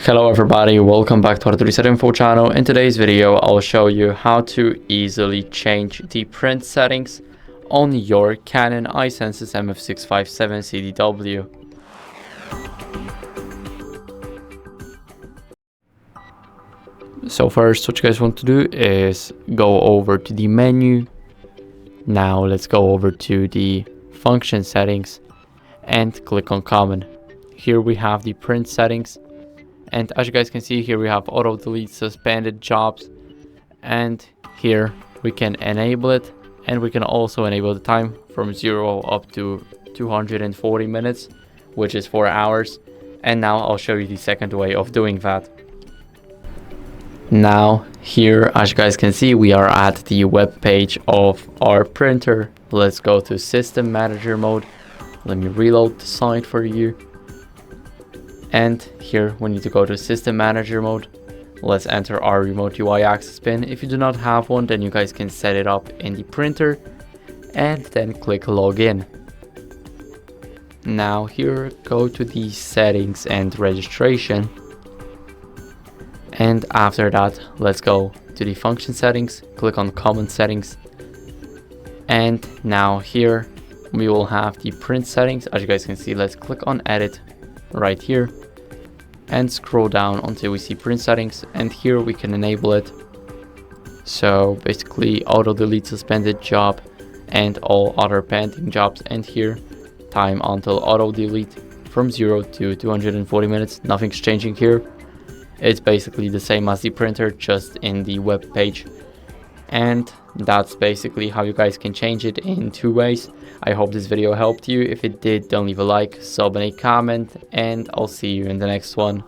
Hello everybody, welcome back to our Reset Info channel. In today's video, I'll show you how to easily change the print settings on your Canon i-SENSYS MF657Cdw. So first, what you guys want to do is go over to the menu. Now let's go over to the function settings and click on common. Here we have the print settings. And as you guys can see, here we have auto delete suspended jobs, and here we can enable it, and we can also enable the time from 0 up to 240 minutes, which is 4 hours. And now I'll show you the second way of doing that. Now here, as you guys can see, we are at the web page of our printer. Let's go to system manager mode. Let me reload the site for you. And here we need to go to system manager mode. Let's enter our remote UI access pin. If you do not have one, then you guys can set it up in the printer and then click login. Now here, go to the settings and registration, and after that let's go to the function settings, click on common settings, and now here we will have the print settings. As you guys can see, let's click on edit right here and scroll down until we see print settings, and here we can enable it. So basically auto delete suspended job and all other pending jobs, and here time until auto delete from 0 to 240 minutes. Nothing's changing here. It's basically the same as the printer, just in the web page. And that's basically how you guys can change it in 2 ways. I hope this video helped you. If it did, don't leave a like, sub, and a comment, and I'll see you in the next one.